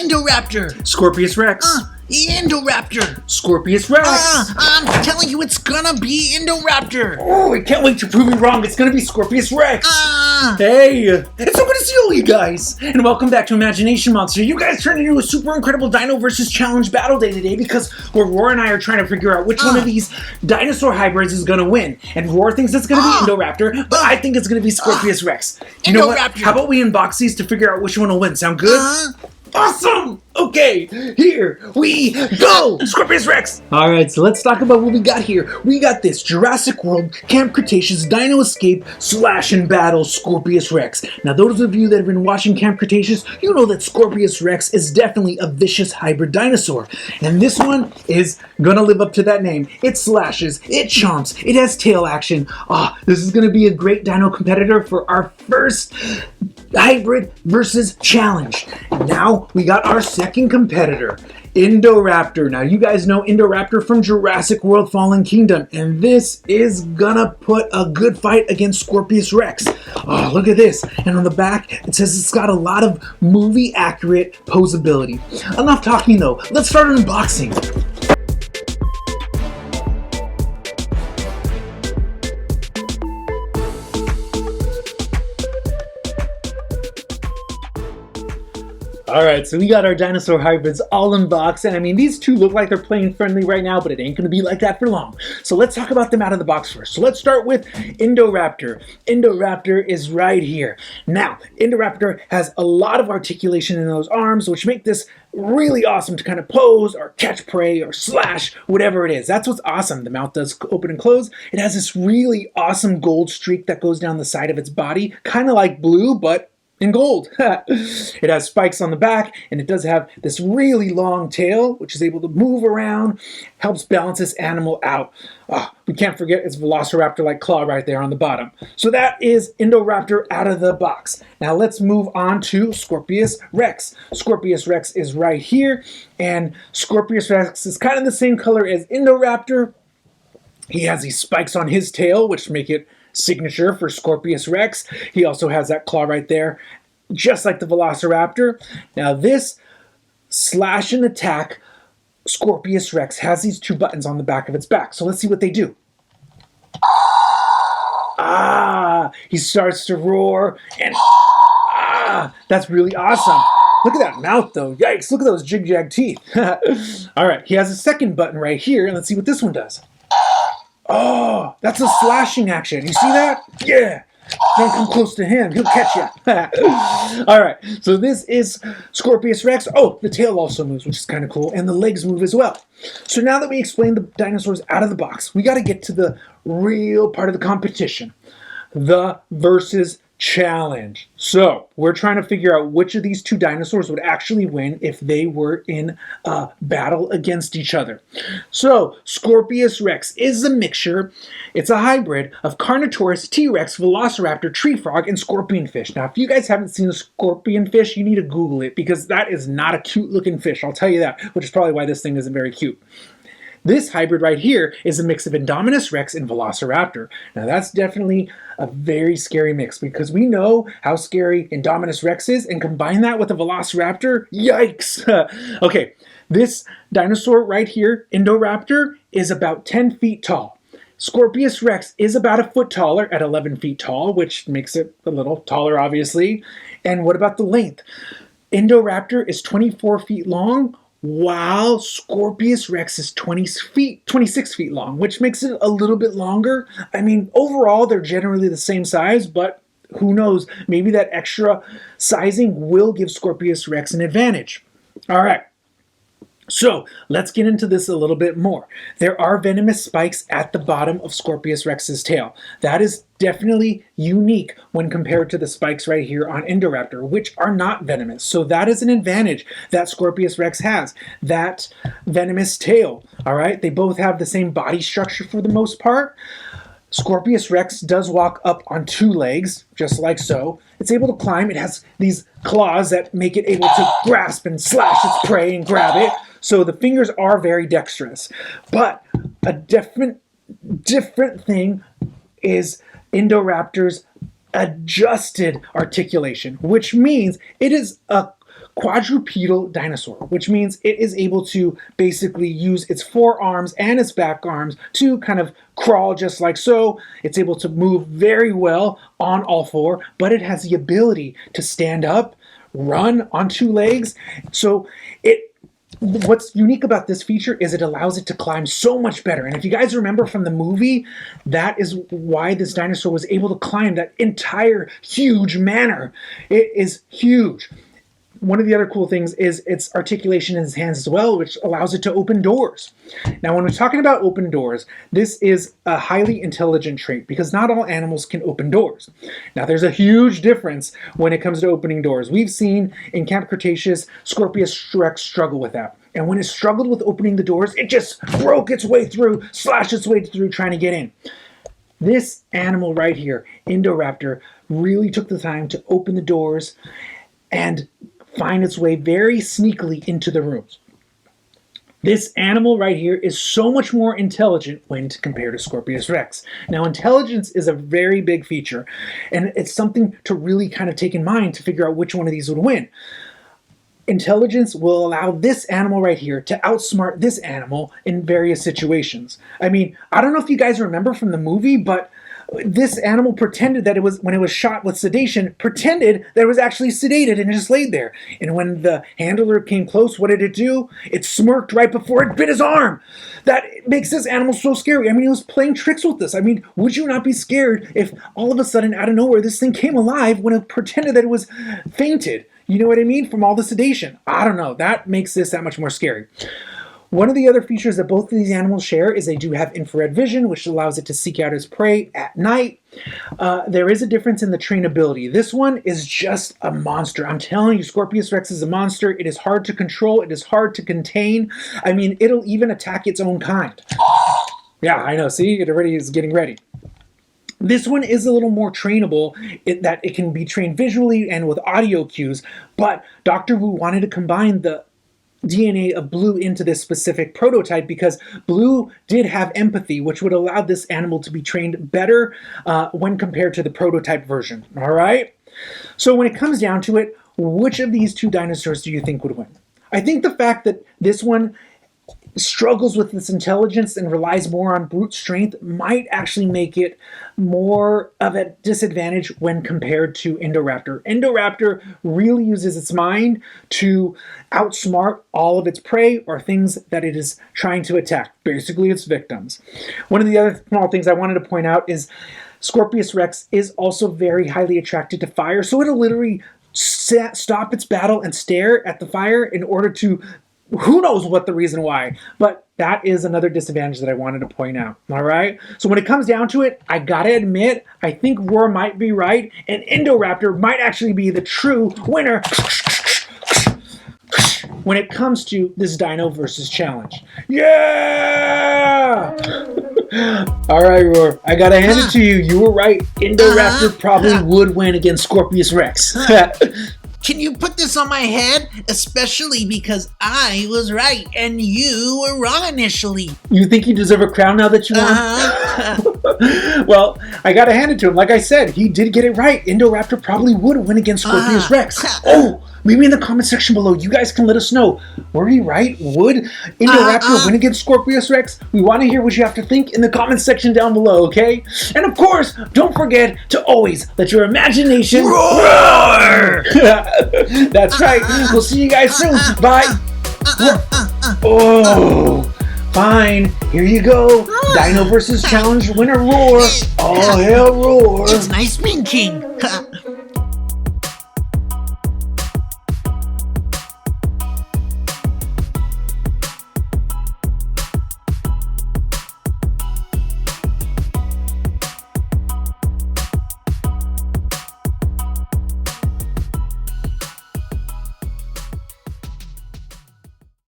Indoraptor! Scorpios Rex. Indoraptor! Scorpios Rex. I'm telling you, it's gonna be Indoraptor! Oh, I can't wait to prove you wrong. It's gonna be Scorpios Rex. Hey, it's so good to see all you guys. And welcome back to Imagination Monster. You guys turned into a super incredible Dino versus Challenge battle day today because Roar and I are trying to figure out which one of these dinosaur hybrids is gonna win. And Roar thinks it's gonna be Indoraptor, but I think it's gonna be Scorpios Rex. You know what? How about we unbox these to figure out which one will win? Sound good? Awesome! Okay, here we go! Scorpios Rex! Alright, so let's talk about what we got here. We got this Jurassic World Camp Cretaceous Dino Escape Slash and Battle Scorpios Rex. Now, those of you that have been watching Camp Cretaceous, you know that Scorpios Rex is definitely a vicious hybrid dinosaur. And this one is gonna live up to that name. It slashes, it chomps, it has tail action. This is gonna be a great dino competitor for our first hybrid versus challenge. Now we got our second competitor, Indoraptor. Now you guys know Indoraptor from Jurassic World Fallen Kingdom, and this is gonna put a good fight against Scorpios Rex. Look at this. And on the back it says it's got a lot of movie accurate posability. Enough talking though, let's start unboxing. Alright, so we got our dinosaur hybrids all unboxed, and I mean, these two look like they're playing friendly right now, but it ain't gonna be like that for long. So let's talk about them out of the box first. So let's start with Indoraptor. Indoraptor is right here. Now, Indoraptor has a lot of articulation in those arms, which make this really awesome to kind of pose or catch prey or slash, whatever it is. That's what's awesome. The mouth does open and close. It has this really awesome gold streak that goes down the side of its body, kind of like blue, but in gold. It has spikes on the back, and it does have this really long tail, which is able to move around, helps balance this animal out. We can't forget its velociraptor-like claw right there on the bottom. So that is Indoraptor out of the box. Now let's move on to Scorpios Rex. Scorpios Rex is right here, and Scorpios Rex is kind of the same color as Indoraptor. He has these spikes on his tail, which make it signature for Scorpios Rex. He also has that claw right there, just like the Velociraptor. Now this slash and attack Scorpios Rex has these two buttons on the back of its back. So let's see what they do. He starts to roar, and that's really awesome. Look at that mouth though. Yikes, look at those jig-jag teeth. All right, he has a second button right here, and let's see what this one does. That's a slashing action. You see that? Yeah. Don't come close to him. He'll catch you. All right. So this is Scorpios Rex. The tail also moves, which is kind of cool. And the legs move as well. So now that we explained the dinosaurs out of the box, we got to get to the real part of the competition. The versus challenge. So we're trying to figure out which of these two dinosaurs would actually win if they were in a battle against each other. So Scorpios Rex is a mixture. It's a hybrid of Carnotaurus, T-Rex, Velociraptor, tree frog, and scorpionfish. Now, if you guys haven't seen a scorpionfish, you need to Google it because that is not a cute looking fish. I'll tell you that, which is probably why this thing isn't very cute. This hybrid right here is a mix of Indominus Rex and Velociraptor. Now that's definitely a very scary mix because we know how scary Indominus Rex is, and combine that with a Velociraptor, yikes! Okay, this dinosaur right here, Indoraptor, is about 10 feet tall. Scorpios Rex is about a foot taller at 11 feet tall, which makes it a little taller, obviously. And what about the length? Indoraptor is 24 feet long, while Scorpios Rex is 26 feet long, which makes it a little bit longer. I mean, overall, they're generally the same size, but who knows? Maybe that extra sizing will give Scorpios Rex an advantage. All right. So let's get into this a little bit more. There are venomous spikes at the bottom of Scorpios Rex's tail. That is definitely unique when compared to the spikes right here on Indoraptor, which are not venomous. So that is an advantage that Scorpios Rex has, that venomous tail. All right, they both have the same body structure for the most part. Scorpios Rex does walk up on two legs, just like so. It's able to climb. It has these claws that make it able to grasp and slash its prey and grab it. So the fingers are very dexterous. But a different thing is Indoraptor's adjusted articulation, which means it is a quadrupedal dinosaur, which means it is able to basically use its forearms and its back arms to kind of crawl just like so. It's able to move very well on all four, but it has the ability to stand up, run on two legs. So what's unique about this feature is it allows it to climb so much better. And if you guys remember from the movie, that is why this dinosaur was able to climb that entire huge manor. It is huge. One of the other cool things is its articulation in its hands as well, which allows it to open doors. Now, when we're talking about open doors, this is a highly intelligent trait because not all animals can open doors. Now, there's a huge difference when it comes to opening doors. We've seen in Camp Cretaceous, Scorpios rex struggle with that. And when it struggled with opening the doors, it just broke its way through, slashed its way through trying to get in. This animal right here, Indoraptor, really took the time to open the doors and find its way very sneakily into the rooms. This animal right here is so much more intelligent when compared to Scorpios rex. Now, intelligence is a very big feature, and it's something to really kind of take in mind to figure out which one of these would win. Intelligence will allow this animal right here to outsmart this animal in various situations. I mean, I don't know if you guys remember from the movie, but this animal pretended that it was, when it was shot with sedation, pretended that it was actually sedated and just laid there. And when the handler came close, what did it do? It smirked right before it bit his arm. That makes this animal so scary. I mean, it was playing tricks with us. I mean, would you not be scared if all of a sudden, out of nowhere, this thing came alive when it pretended that it was fainted? You know what I mean? From all the sedation. I don't know. That makes this that much more scary. One of the other features that both of these animals share is they do have infrared vision, which allows it to seek out its prey at night. There is a difference in the trainability. This one is just a monster. I'm telling you, Scorpios rex is a monster. It is hard to control. It is hard to contain. I mean, it'll even attack its own kind. Yeah, I know. See, it already is getting ready. This one is a little more trainable in that it can be trained visually and with audio cues, but Dr. Wu wanted to combine the DNA of Blue into this specific prototype because Blue did have empathy, which would allow this animal to be trained better when compared to the prototype version. All right? So when it comes down to it, which of these two dinosaurs do you think would win? I think the fact that this one struggles with its intelligence and relies more on brute strength might actually make it more of a disadvantage when compared to Indoraptor. Indoraptor really uses its mind to outsmart all of its prey or things that it is trying to attack, basically its victims. One of the other small things I wanted to point out is Scorpios rex is also very highly attracted to fire, so it'll literally stop its battle and stare at the fire in order to, who knows what the reason why, but that is another disadvantage that I wanted to point out. All right. So when it comes down to it, I gotta admit, I think Roar might be right, and Indoraptor might actually be the true winner when it comes to this Dino versus challenge. Yeah! All right, Roar. I gotta hand it to you. You were right. Indoraptor probably would win against Scorpios rex. Can you put this on my head? Especially because I was right and you were wrong initially. You think you deserve a crown now that you won? Well, I gotta hand it to him. Like I said, he did get it right. Indoraptor probably would win against Scorpios rex. Oh, maybe in the comment section below, you guys can let us know. Were we right? Would Indoraptor win against Scorpios rex? We want to hear what you have to think in the comment section down below, okay? And of course, don't forget to always let your imagination roar! That's right. We'll see you guys soon. Bye. Oh, fine. Here you go. Dino versus challenge winner Roar. All hail Roar. It's nice being king.